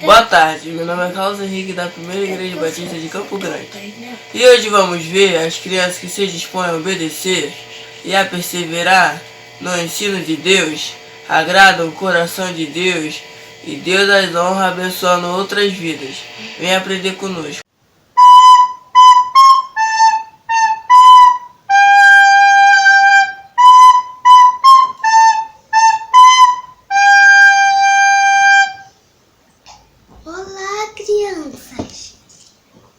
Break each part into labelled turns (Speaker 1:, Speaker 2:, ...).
Speaker 1: Boa tarde, meu nome é Carlos Henrique da Primeira Igreja Batista de Campo Grande. E hoje vamos ver as crianças que se dispõem a obedecer e a perseverar no ensino de Deus, agradam o coração de Deus e Deus as honra abençoando outras vidas. Venha aprender conosco.
Speaker 2: Olá, crianças!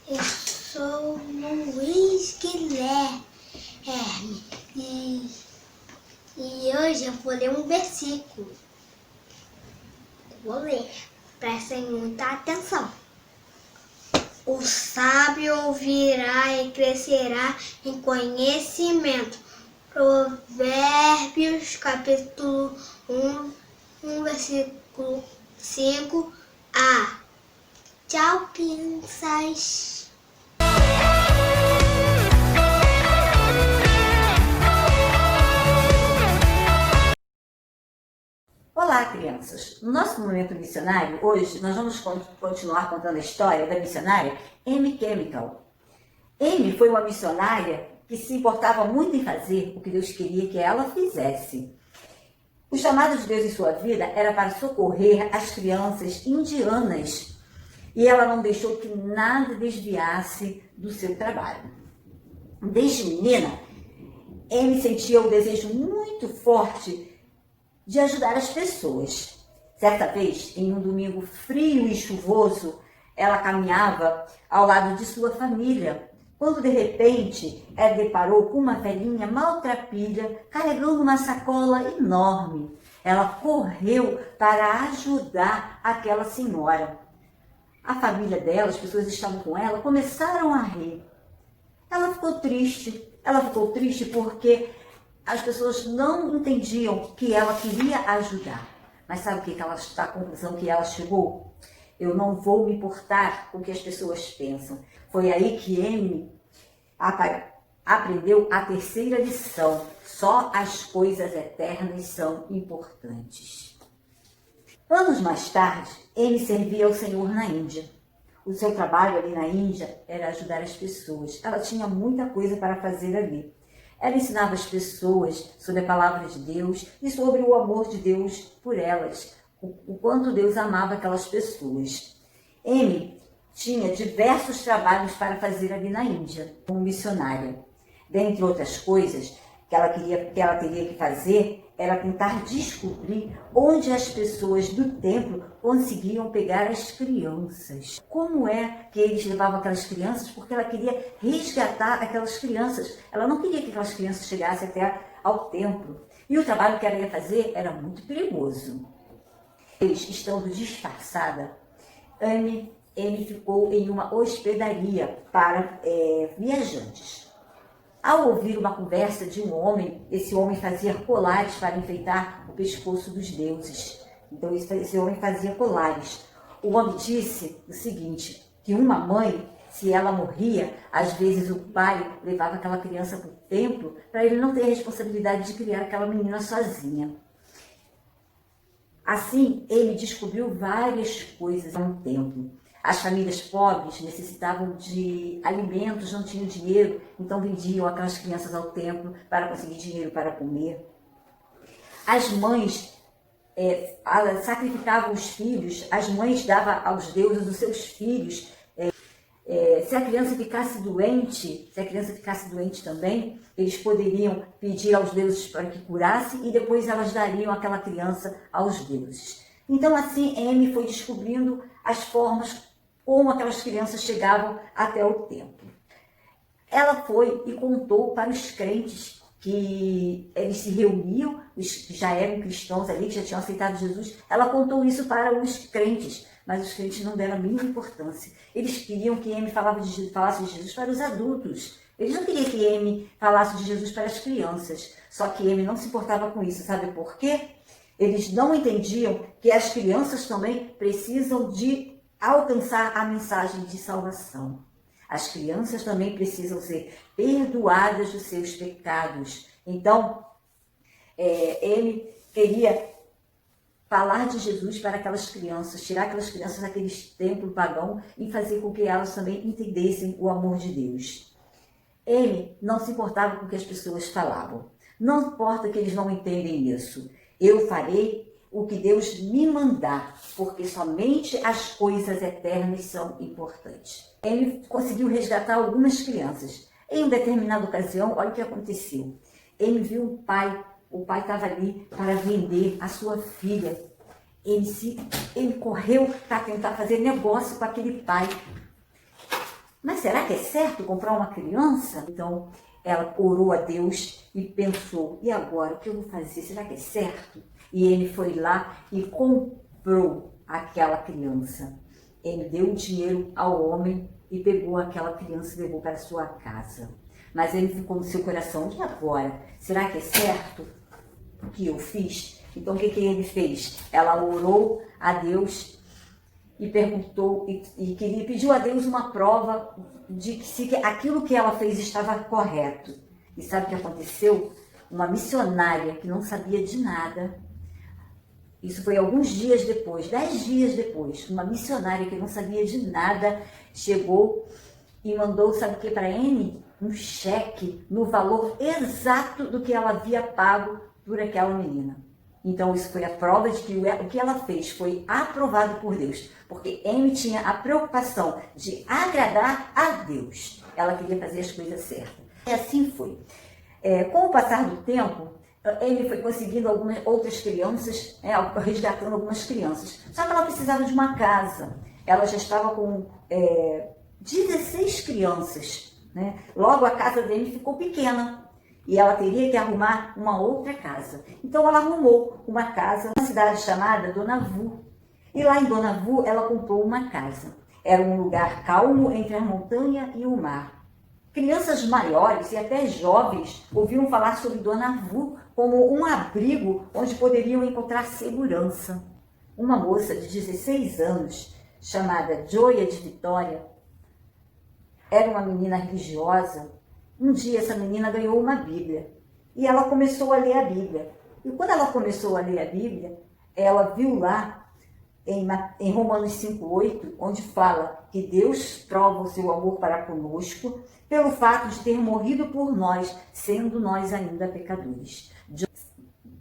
Speaker 2: Eu sou Luiz Guilherme e hoje eu vou ler um versículo. Vou ler, prestem muita atenção. O sábio ouvirá e crescerá em conhecimento. Provérbios, capítulo 1, versículo 5a. Tchau, crianças!
Speaker 3: Olá, crianças! No nosso momento missionário, hoje nós vamos continuar contando a história da missionária Amy Chemical. Amy foi uma missionária que se importava muito em fazer o que Deus queria que ela fizesse. O chamado de Deus em sua vida era para socorrer as crianças indianas e ela não deixou que nada desviasse do seu trabalho. Desde menina, Amy sentia um desejo muito forte de ajudar as pessoas. Certa vez, em um domingo frio e chuvoso, ela caminhava ao lado de sua família, quando de repente ela deparou com uma velhinha maltrapilha carregando uma sacola enorme. Ela correu para ajudar aquela senhora. A família dela, as pessoas que estavam com ela, começaram a rir. Ela ficou triste porque as pessoas não entendiam que ela queria ajudar. Mas sabe a conclusão que ela chegou? Eu não vou me importar com o que as pessoas pensam. Foi aí que Amy aprendeu a terceira lição. Só as coisas eternas são importantes. Anos mais tarde, Amy servia ao Senhor na Índia. O seu trabalho ali na Índia era ajudar as pessoas. Ela tinha muita coisa para fazer ali. Ela ensinava as pessoas sobre a palavra de Deus e sobre o amor de Deus por elas, o quanto Deus amava aquelas pessoas. Amy tinha diversos trabalhos para fazer ali na Índia, como missionária. Dentre outras coisas que ela teria que fazer, era tentar descobrir onde as pessoas do templo conseguiam pegar as crianças. Como é que eles levavam aquelas crianças? Porque ela queria resgatar aquelas crianças. Ela não queria que aquelas crianças chegassem até ao templo. E o trabalho que ela ia fazer era muito perigoso. Eles, estando disfarçada, Amy ficou em uma hospedaria para viajantes. Ao ouvir uma conversa de um homem, esse homem fazia colares para enfeitar o pescoço dos deuses. Então esse homem fazia colares. O homem disse o seguinte, que uma mãe, se ela morria, às vezes o pai levava aquela criança para o templo para ele não ter a responsabilidade de criar aquela menina sozinha. Assim, ele descobriu várias coisas no templo. As famílias pobres necessitavam de alimentos, não tinham dinheiro, então vendiam aquelas crianças ao templo para conseguir dinheiro para comer. As mães sacrificavam os filhos, as mães davam aos deuses os seus filhos. Se a criança ficasse doente também, eles poderiam pedir aos deuses para que curasse e depois elas dariam aquela criança aos deuses. Então assim, Amy foi descobrindo as formas como aquelas crianças chegavam até o templo. Ela foi e contou para os crentes que eles se reuniam, os que já eram cristãos ali, que já tinham aceitado Jesus. Ela contou isso para os crentes, mas os crentes não deram a mínima importância. Eles queriam que Amy falasse de Jesus para os adultos. Eles não queriam que Amy falasse de Jesus para as crianças. Só que Amy não se importava com isso. Sabe por quê? Eles não entendiam que as crianças também precisam de alcançar a mensagem de salvação. As crianças também precisam ser perdoadas dos seus pecados. Então, Amy queria falar de Jesus para aquelas crianças, tirar aquelas crianças daquele templo pagão e fazer com que elas também entendessem o amor de Deus. Ele não se importava com o que as pessoas falavam. Não importa que eles não entendem isso. Eu farei o que Deus me mandar, porque somente as coisas eternas são importantes. Ele conseguiu resgatar algumas crianças. Em uma determinada ocasião, olha o que aconteceu. Ele viu o pai estava ali para vender a sua filha. Ele correu para tentar fazer negócio com aquele pai. Mas será que é certo comprar uma criança? Então, ela orou a Deus e pensou, e agora, o que eu vou fazer? Será que é certo? E ele foi lá e comprou aquela criança. Ele deu o dinheiro ao homem e pegou aquela criança e levou para sua casa. Mas ele ficou no seu coração, e agora? Será que é certo o que eu fiz? Então, o que ele fez? Ela orou a Deus e perguntou e pediu a Deus uma prova de que se aquilo que ela fez estava correto. E sabe o que aconteceu? Uma missionária que não sabia de nada, isso foi alguns dias depois, 10 dias depois, uma missionária que não sabia de nada chegou e mandou, sabe o que para ele? Um cheque no valor exato do que ela havia pago por aquela menina. Então isso foi a prova de que o que ela fez foi aprovado por Deus, porque Amy tinha a preocupação de agradar a Deus. Ela queria fazer as coisas certas. E assim foi. Com o passar do tempo, Amy foi conseguindo algumas outras crianças, resgatando algumas crianças. Só que ela precisava de uma casa. Ela já estava com 16 crianças. Né? Logo a casa dele ficou pequena. E ela teria que arrumar uma outra casa. Então ela arrumou uma casa numa cidade chamada Donavu. E lá em Donavu ela comprou uma casa. Era um lugar calmo entre a montanha e o mar. Crianças maiores e até jovens ouviram falar sobre Donavu como um abrigo onde poderiam encontrar segurança. Uma moça de 16 anos, chamada Joia de Vitória, era uma menina religiosa. Um dia essa menina ganhou uma Bíblia e ela começou a ler a Bíblia. E quando ela começou a ler a Bíblia, ela viu lá em Romanos 5,8, onde fala que Deus prova o seu amor para conosco pelo fato de ter morrido por nós, sendo nós ainda pecadores.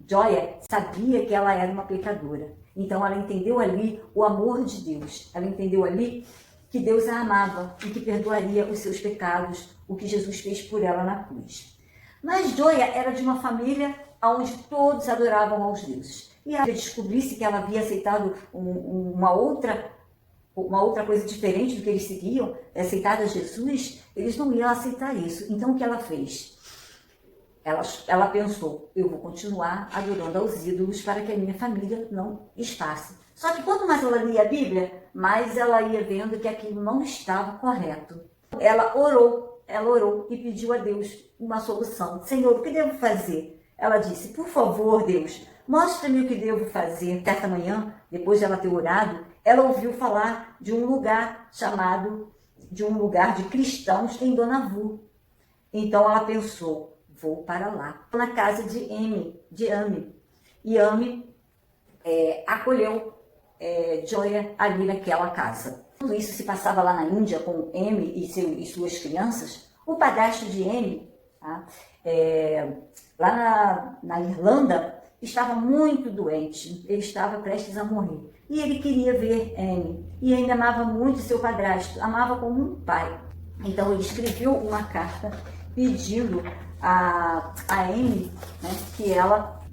Speaker 3: Joia sabia que ela era uma pecadora. Então ela entendeu ali o amor de Deus. Ela entendeu ali que Deus a amava e que perdoaria os seus pecados, o que Jesus fez por ela na cruz. Mas Joia era de uma família onde todos adoravam aos deuses. E ela descobrisse que ela havia aceitado uma outra coisa diferente do que eles seguiam, aceitado a Jesus, eles não iam aceitar isso. Então o que ela fez? Ela pensou, eu vou continuar adorando aos ídolos para que a minha família não espasse. Só que quanto mais ela lia a Bíblia, mais ela ia vendo que aquilo não estava correto. Ela orou e pediu a Deus uma solução. Senhor, o que devo fazer? Ela disse, por favor, Deus, mostre-me o que devo fazer. Certa manhã, depois de ela ter orado, ela ouviu falar de um lugar de cristãos em Donavu. Então ela pensou, vou para lá, na casa de Amy. E Amy acolheu Joia ali naquela casa. Tudo isso se passava lá na Índia com Amy e suas crianças. O padrasto de Amy, tá? Lá na Irlanda, estava muito doente. Ele estava prestes a morrer. E ele queria ver Amy. E ainda amava muito seu padrasto, amava como um pai. Então ele escreveu uma carta pedindo a Amy, né, que ela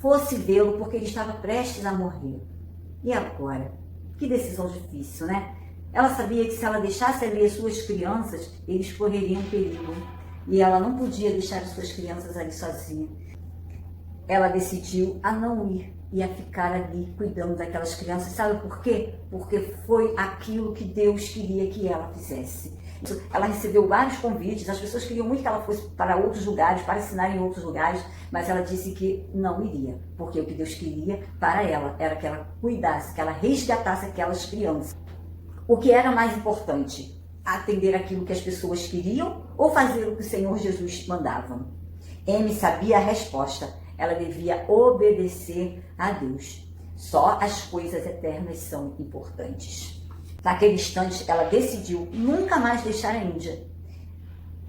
Speaker 3: fosse vê-lo porque ele estava prestes a morrer. E agora? Que decisão difícil, né? Ela sabia que se ela deixasse ali as suas crianças, eles correriam perigo. E ela não podia deixar as suas crianças ali sozinha. Ela decidiu a não ir e a ficar ali cuidando daquelas crianças. Sabe por quê? Porque foi aquilo que Deus queria que ela fizesse. Ela recebeu vários convites, as pessoas queriam muito que ela fosse para outros lugares, para ensinar em outros lugares, mas ela disse que não iria, porque o que Deus queria para ela era que ela cuidasse, que ela resgatasse aquelas crianças. O que era mais importante? Atender aquilo que as pessoas queriam ou fazer o que o Senhor Jesus mandava? Amy sabia a resposta, ela devia obedecer a Deus. Só as coisas eternas são importantes. Naquele instante, ela decidiu nunca mais deixar a Índia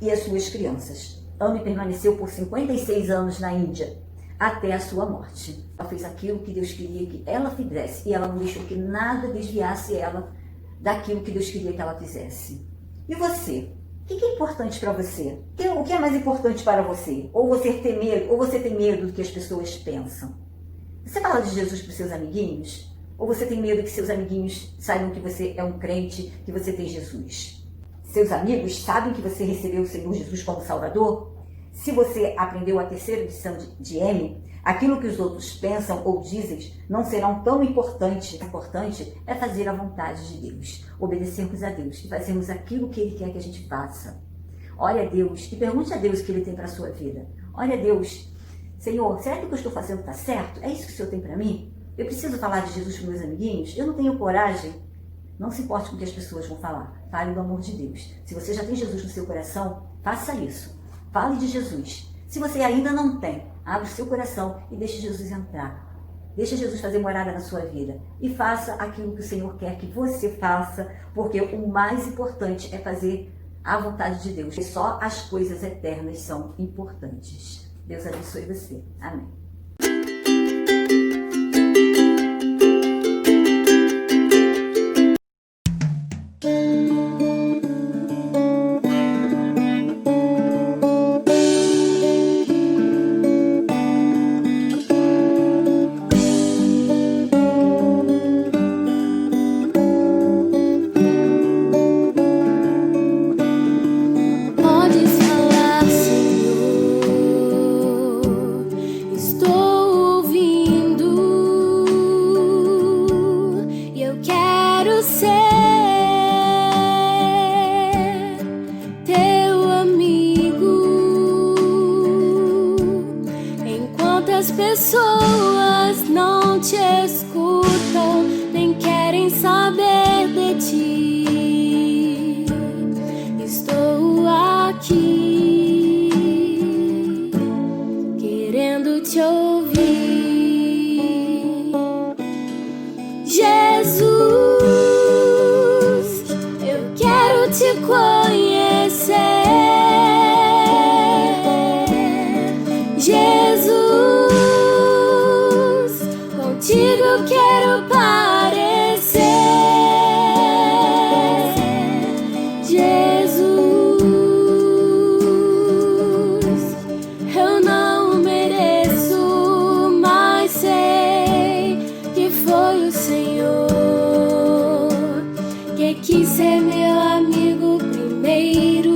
Speaker 3: e as suas crianças. Amy permaneceu por 56 anos na Índia, até a sua morte. Ela fez aquilo que Deus queria que ela fizesse, e ela não deixou que nada desviasse ela daquilo que Deus queria que ela fizesse. E você? O que é importante para você? O que é mais importante para você? Ou você tem medo do que as pessoas pensam? Você fala de Jesus para os seus amiguinhos? Ou você tem medo que seus amiguinhos saibam que você é um crente, que você tem Jesus? Seus amigos sabem que você recebeu o Senhor Jesus como Salvador? Se você aprendeu a terceira lição de Amy, aquilo que os outros pensam ou dizem não serão tão importante. O importante é fazer a vontade de Deus, obedecermos a Deus e fazermos aquilo que Ele quer que a gente faça. Ore a Deus e pergunte a Deus o que Ele tem para a sua vida. Ore a Deus: Senhor, será que o que eu estou fazendo está certo? É isso que o Senhor tem para mim? Eu preciso falar de Jesus para meus amiguinhos? Eu não tenho coragem? Não se importe com o que as pessoas vão falar. Fale do amor de Deus. Se você já tem Jesus no seu coração, faça isso. Fale de Jesus. Se você ainda não tem, abra o seu coração e deixe Jesus entrar. Deixe Jesus fazer morada na sua vida. E faça aquilo que o Senhor quer que você faça, porque o mais importante é fazer a vontade de Deus. E só as coisas eternas são importantes. Deus abençoe você. Amém.
Speaker 4: Pessoas não te escutam, nem querem saber de ti. Estou aqui, querendo te ouvir. Jesus, eu quero te conhecer. Contigo eu quero parecer. Jesus, eu não mereço, mas sei que foi o Senhor que quis ser meu amigo primeiro.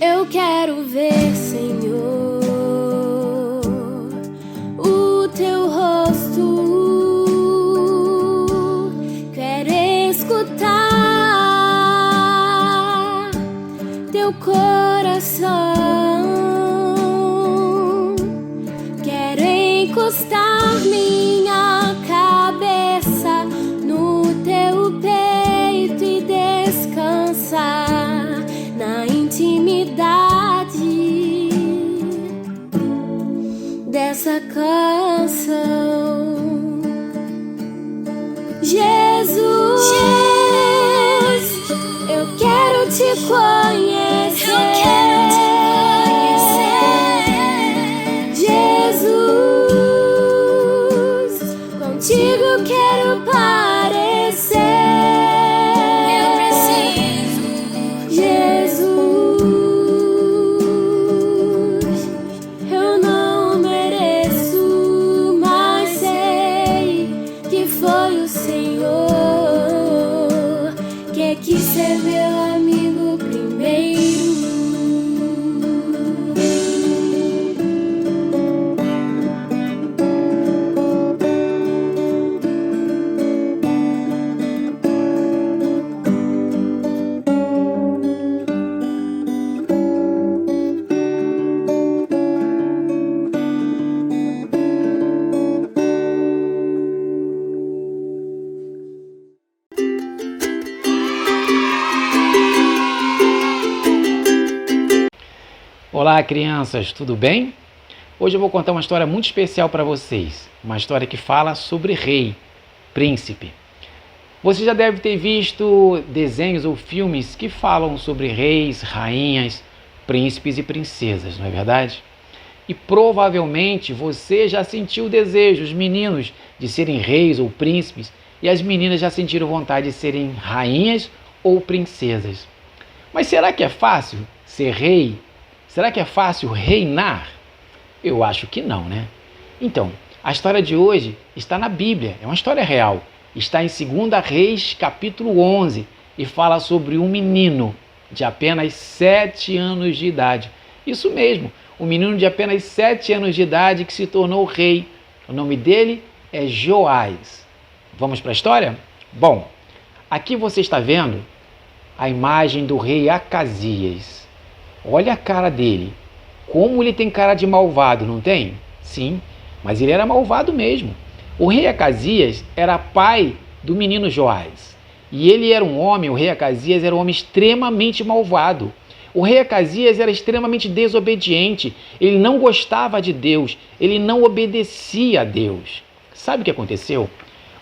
Speaker 4: Eu quero ver, Senhor, teu rosto, quero escutar teu coração, quero encostar minha cabeça no teu peito e descansar na intimidade dessa canção. Jesus, eu quero te conhecer. Jesus, contigo eu quero parecer. Eu preciso, Jesus, eu não mereço, mas sei que foi o Senhor que quis ser meu amigo primeiro.
Speaker 5: Olá, crianças, tudo bem? Hoje eu vou contar uma história muito especial para vocês. Uma história que fala sobre rei, príncipe. Você já deve ter visto desenhos ou filmes que falam sobre reis, rainhas, príncipes e princesas, não é verdade? E provavelmente você já sentiu o desejo, os meninos, de serem reis ou príncipes, e as meninas já sentiram vontade de serem rainhas ou princesas. Mas será que é fácil ser rei? Será que é fácil reinar? Eu acho que não, né? Então, a história de hoje está na Bíblia, é uma história real. Está em 2 Reis, capítulo 11, e fala sobre um menino de apenas 7 anos de idade. Isso mesmo, um menino de apenas 7 anos de idade que se tornou rei. O nome dele é Joás. Vamos para a história? Bom, aqui você está vendo a imagem do rei Acasias. Olha a cara dele. Como ele tem cara de malvado, não tem? Sim, mas ele era malvado mesmo. O rei Acasias era pai do menino Joás. E ele era um homem, o rei Acasias era um homem extremamente malvado. O rei Acasias era extremamente desobediente. Ele não gostava de Deus. Ele não obedecia a Deus. Sabe o que aconteceu?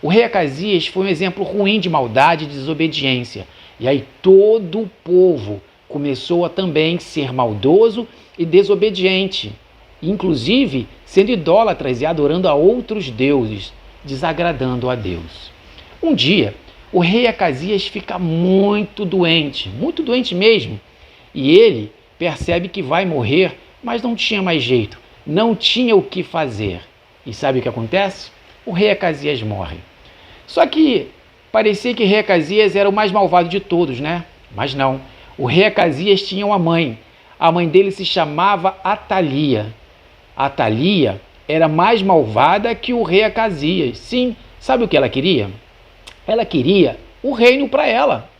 Speaker 5: O rei Acasias foi um exemplo ruim de maldade e desobediência. E aí todo o povo começou a também ser maldoso e desobediente, inclusive sendo idólatras e adorando a outros deuses, desagradando a Deus. Um dia, o rei Acasias fica muito doente mesmo, e ele percebe que vai morrer, mas não tinha mais jeito, não tinha o que fazer. E sabe o que acontece? O rei Acasias morre. Só que parecia que o rei Acasias era o mais malvado de todos, né? Mas não. O rei Acasias tinha uma mãe. A mãe dele se chamava Atalia. Atalia era mais malvada que o rei Acasias. Sim, sabe o que ela queria? Ela queria o reino para ela.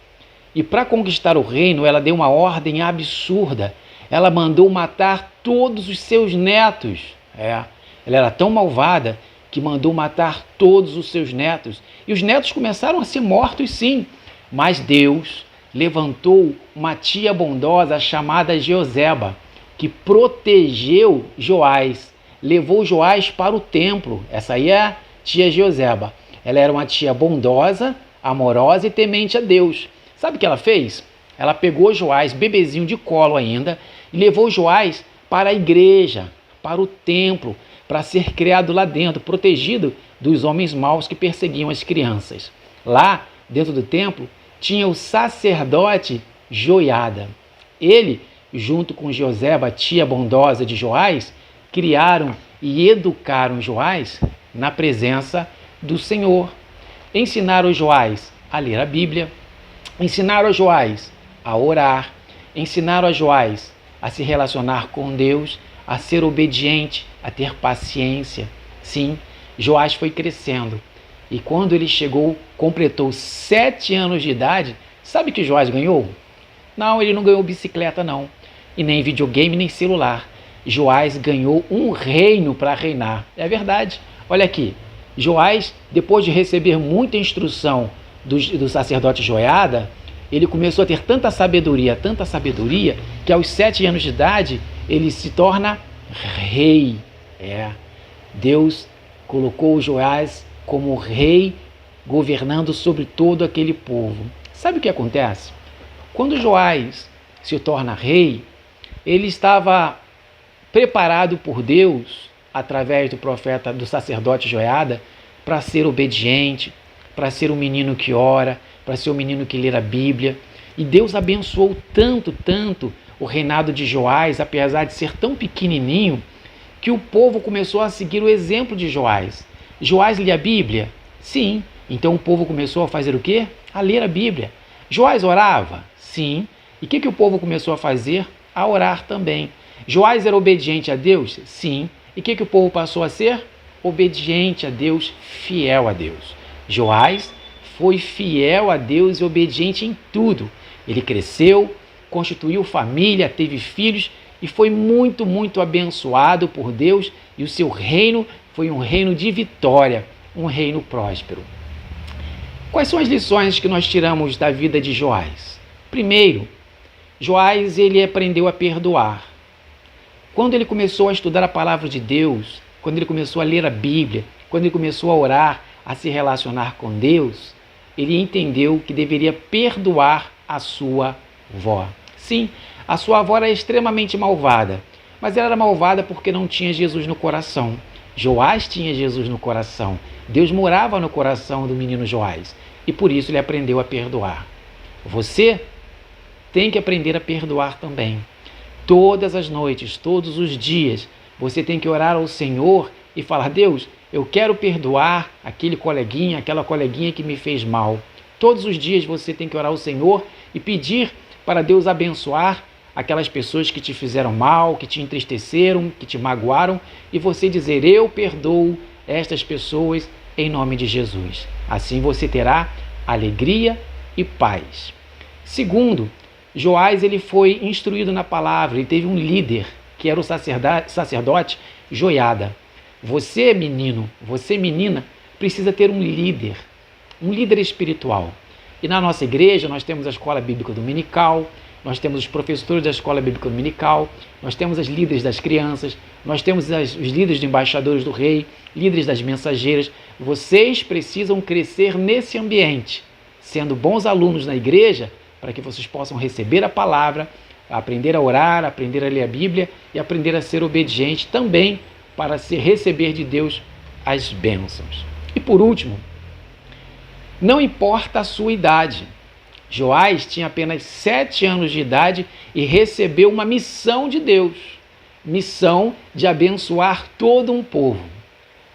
Speaker 5: E para conquistar o reino, ela deu uma ordem absurda. Ela mandou matar todos os seus netos. Ela era tão malvada que mandou matar todos os seus netos. E os netos começaram a ser mortos, sim. Mas Deus levantou uma tia bondosa chamada Jeoseba, que protegeu Joás, levou Joás para o templo. Essa aí é a tia Jeoseba. Ela era uma tia bondosa, amorosa e temente a Deus. Sabe o que ela fez? Ela pegou Joás, bebezinho de colo ainda, e levou Joás para a igreja, para o templo, para ser criado lá dentro, protegido dos homens maus que perseguiam as crianças. Lá, dentro do templo, tinha o sacerdote Joiada. Ele, junto com Joseba, tia bondosa de Joás, criaram e educaram Joás na presença do Senhor. Ensinaram Joás a ler a Bíblia, ensinaram a Joás a orar, ensinaram a Joás a se relacionar com Deus, a ser obediente, a ter paciência. Sim, Joás foi crescendo. E quando ele completou 7 anos de idade, sabe o que Joás ganhou? Não, ele não ganhou bicicleta não, e nem videogame, nem celular. Joás ganhou um reino para reinar. É verdade. Olha aqui, Joás, depois de receber muita instrução do sacerdote Joiada, ele começou a ter tanta sabedoria, que aos 7 anos de idade, ele se torna rei. Deus colocou Joás como rei, governando sobre todo aquele povo. Sabe o que acontece? Quando Joás se torna rei, ele estava preparado por Deus, através do profeta, do sacerdote Joiada, para ser obediente, para ser um menino que ora, para ser um menino que lê a Bíblia. E Deus abençoou tanto o reinado de Joás, apesar de ser tão pequenininho, que o povo começou a seguir o exemplo de Joás. Joás lia a Bíblia? Sim. Então o povo começou a fazer o quê? A ler a Bíblia. Joás orava? Sim. E o que o povo começou a fazer? A orar também. Joás era obediente a Deus? Sim. E o que o povo passou a ser? Obediente a Deus, fiel a Deus. Joás foi fiel a Deus e obediente em tudo. Ele cresceu, constituiu família, teve filhos e foi muito abençoado por Deus, e o seu reino foi um reino de vitória, um reino próspero. Quais são as lições que nós tiramos da vida de Joás? Primeiro, Joás ele aprendeu a perdoar. Quando ele começou a estudar a palavra de Deus, quando ele começou a ler a Bíblia, quando ele começou a orar, a se relacionar com Deus, ele entendeu que deveria perdoar a sua avó. Sim, a sua avó era extremamente malvada, mas ela era malvada porque não tinha Jesus no coração. Joás tinha Jesus no coração. Deus morava no coração do menino Joás e por isso ele aprendeu a perdoar. Você tem que aprender a perdoar também. Todas as noites, todos os dias, você tem que orar ao Senhor e falar: Deus, eu quero perdoar aquele coleguinha, aquela coleguinha que me fez mal. Todos os dias você tem que orar ao Senhor e pedir para Deus abençoar aquelas pessoas que te fizeram mal, que te entristeceram, que te magoaram, e você dizer: eu perdoo estas pessoas em nome de Jesus. Assim você terá alegria e paz. Segundo, Joás ele foi instruído na palavra, ele teve um líder, que era o sacerdote Joiada. Você, menino, você, menina, precisa ter um líder espiritual. E na nossa igreja nós temos a escola bíblica dominical, nós temos os professores da escola bíblica dominical, nós temos as líderes das crianças, nós temos os líderes de embaixadores do rei, líderes das mensageiras. Vocês precisam crescer nesse ambiente, sendo bons alunos na igreja, para que vocês possam receber a palavra, aprender a orar, aprender a ler a Bíblia e aprender a ser obediente também para receber de Deus as bênçãos. E por último, não importa a sua idade. Joás tinha apenas 7 anos de idade e recebeu uma missão de Deus, missão de abençoar todo um povo.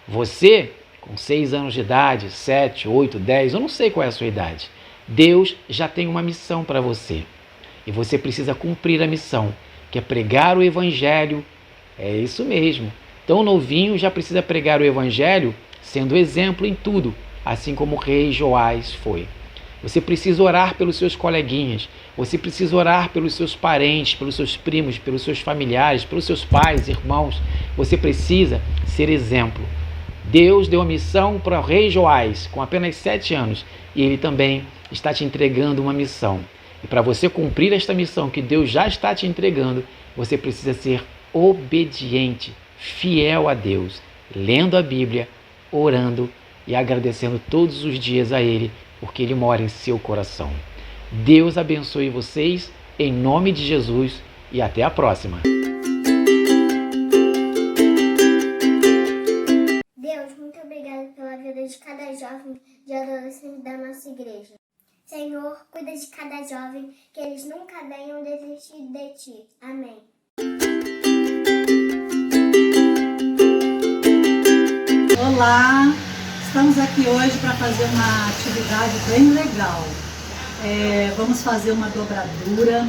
Speaker 5: Você, com 6 anos de idade, 7, 8, 10, eu não sei qual é a sua idade, Deus já tem uma missão para você. E você precisa cumprir a missão, que é pregar o Evangelho. É isso mesmo. Tão novinho já precisa pregar o Evangelho, sendo exemplo em tudo, assim como o rei Joás foi. Você precisa orar pelos seus coleguinhas, você precisa orar pelos seus parentes, pelos seus primos, pelos seus familiares, pelos seus pais, irmãos. Você precisa ser exemplo. Deus deu a missão para o rei Joás, com apenas 7 anos, e ele também está te entregando uma missão. E para você cumprir esta missão que Deus já está te entregando, você precisa ser obediente, fiel a Deus, lendo a Bíblia, orando e agradecendo todos os dias a Ele, porque Ele mora em seu coração. Deus abençoe vocês, em nome de Jesus, e até a próxima.
Speaker 2: Deus, muito obrigado pela vida de cada jovem e adolescente da nossa igreja. Senhor, cuida de cada jovem, que eles nunca venham desistir de Ti. Amém.
Speaker 6: Olá, estamos aqui hoje para fazer uma atividade bem legal. Vamos fazer uma dobradura,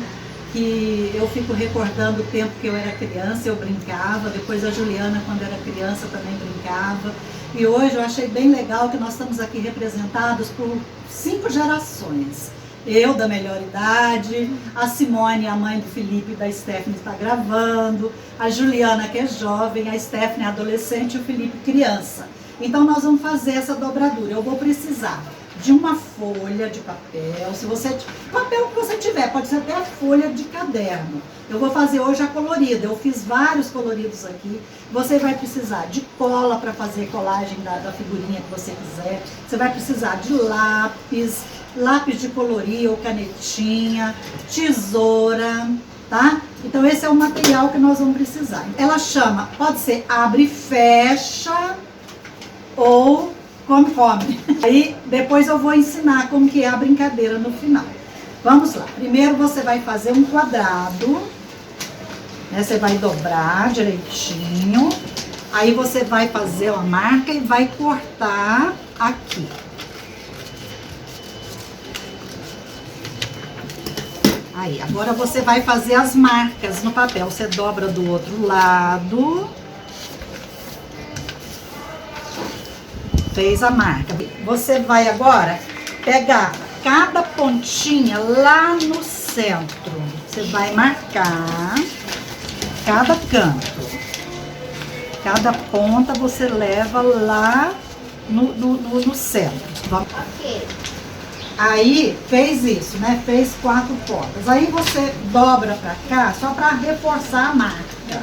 Speaker 6: que eu fico recordando o tempo que eu era criança, eu brincava, depois a Juliana, quando era criança, também brincava. E hoje eu achei bem legal que nós estamos aqui representados por 5 gerações. Eu, da melhor idade, a Simone, a mãe do Felipe e da Stephanie, está gravando, a Juliana, que é jovem, a Stephanie, adolescente, e o Felipe, criança. Então nós vamos fazer essa dobradura. Eu vou precisar de uma folha de papel, papel que você tiver, pode ser até a folha de caderno. Eu vou fazer hoje a colorida, eu fiz vários coloridos aqui. Você vai precisar de cola para fazer colagem da figurinha que você quiser. Você vai precisar de lápis de colorir ou canetinha, tesoura, tá? Então esse é o material que nós vamos precisar. Ela chama, pode ser abre e fecha ou come. Aí depois eu vou ensinar como que é a brincadeira no final. Vamos lá. Primeiro você vai fazer um quadrado, né? Você vai dobrar direitinho. Aí você vai fazer uma marca e vai cortar aqui. Aí, agora você vai fazer as marcas no papel. Você dobra do outro lado. Fez a marca. Você vai agora pegar cada pontinha lá no centro. Você vai marcar cada canto. Cada ponta você leva lá no centro.
Speaker 2: Ok.
Speaker 6: Aí, fez isso, né? Fez 4 pontas. Aí você dobra pra cá só pra reforçar a marca.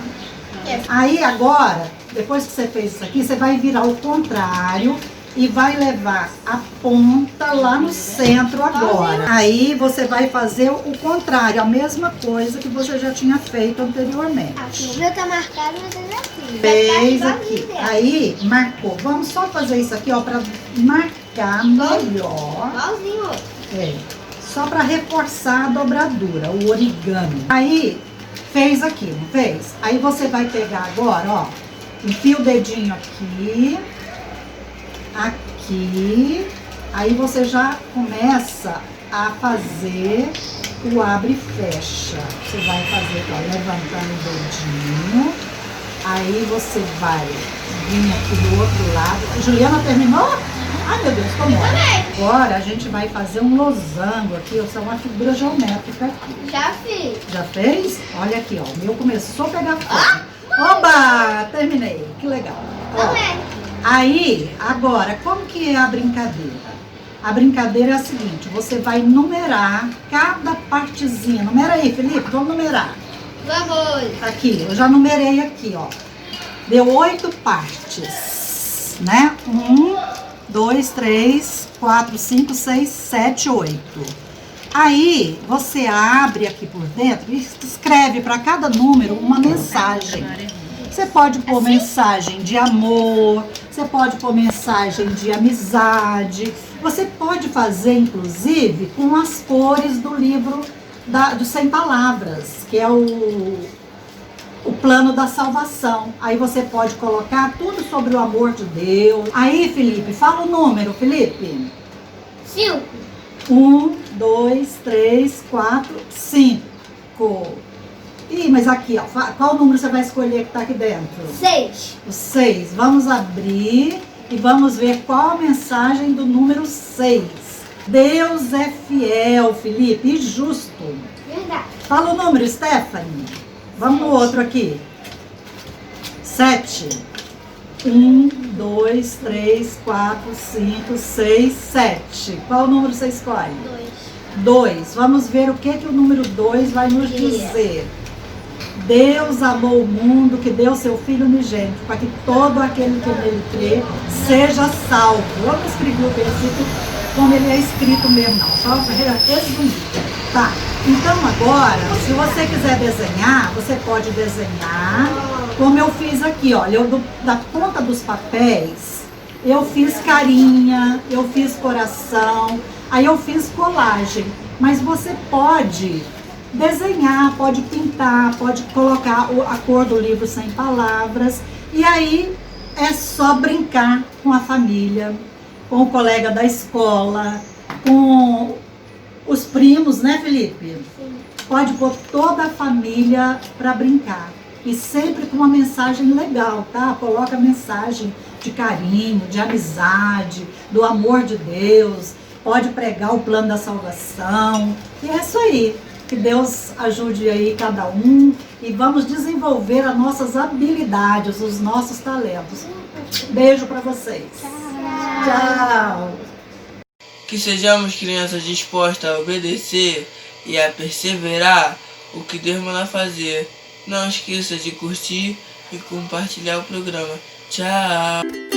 Speaker 6: Aí agora, depois que você fez isso aqui, você vai virar o contrário e vai levar a ponta lá no centro agora. Aí você vai fazer o contrário, a mesma coisa que você já tinha feito anteriormente.
Speaker 2: Aqui, o meu tá marcado, mas ele é aqui.
Speaker 6: Fez
Speaker 2: Tá
Speaker 6: aqui.
Speaker 2: igualzinho.
Speaker 6: Aí, marcou. Vamos só fazer isso aqui, ó, pra marcar melhor.
Speaker 2: Igualzinho o outro.
Speaker 6: É, só para reforçar a dobradura, o origami. Aí, fez aqui, não fez? Aí você vai pegar agora, ó, enfia o dedinho aqui, aqui, aí você já começa a fazer o abre e fecha. Você vai fazer, ó, levantando o dedinho, aí você vai vir aqui do outro lado. A Juliana terminou? Ai, meu Deus, como é? Agora a gente vai fazer um losango aqui, ou seja, uma figura geométrica aqui.
Speaker 2: Já fiz.
Speaker 6: Já fez? Olha aqui, ó, o meu começou a pegar fogo. Oba, terminei, que legal. Ó,
Speaker 2: Também.
Speaker 6: aí, agora, como que é a brincadeira? A brincadeira é a seguinte, você vai numerar cada partezinha. Numera aí, Felipe, vamos numerar.
Speaker 2: Vamos.
Speaker 6: Aqui, eu já numerei aqui, ó. Deu 8 partes, né? 1, 2, 3, 4, 5, 6, 7, 8. Aí, você abre aqui por dentro e escreve para cada número uma mensagem. Você pode pôr mensagem de amor, você pode pôr mensagem de amizade. Você pode fazer, inclusive, com as cores do livro do 100 Palavras, que é o plano da salvação. Aí você pode colocar tudo sobre o amor de Deus. Aí, Felipe, fala o número, Felipe.
Speaker 2: 5.
Speaker 6: 1, 2, 3, 4, 5. Ih, mas aqui, ó, qual número você vai escolher que tá aqui dentro?
Speaker 2: 6.
Speaker 6: O 6. Vamos abrir e vamos ver qual a mensagem do número 6. Deus é fiel, Felipe, e justo.
Speaker 2: Verdade.
Speaker 6: Fala o número, Stephanie. Vamos no outro aqui. 7. 1, 2, 3, 4, 5, 6, 7. Qual número você escolhe? 2. Vamos ver o que o número 2 vai nos dizer. Deus amou o mundo, que deu seu Filho unigênito, para que todo aquele que nele crê seja salvo. Eu não escrevi o versículo como ele é escrito mesmo, não. Só resumir. Tá. Então agora, se você quiser desenhar, você pode desenhar como eu fiz aqui, olha, da ponta dos papéis, eu fiz carinha, eu fiz coração, aí eu fiz colagem, mas você pode desenhar, pode pintar, pode colocar a cor do livro 100 Palavras, e aí é só brincar com a família, com o colega da escola, com os primos, né, Felipe?
Speaker 2: Sim.
Speaker 6: Pode pôr toda a família para brincar. E sempre com uma mensagem legal, tá? Coloca mensagem de carinho, de amizade, do amor de Deus. Pode pregar o plano da salvação. E é isso aí. Que Deus ajude aí cada um. E vamos desenvolver as nossas habilidades, os nossos talentos. Beijo para vocês. Tchau.
Speaker 1: Que sejamos crianças dispostas a obedecer e a perseverar o que Deus manda fazer. Não esqueça de curtir e compartilhar o programa. Tchau!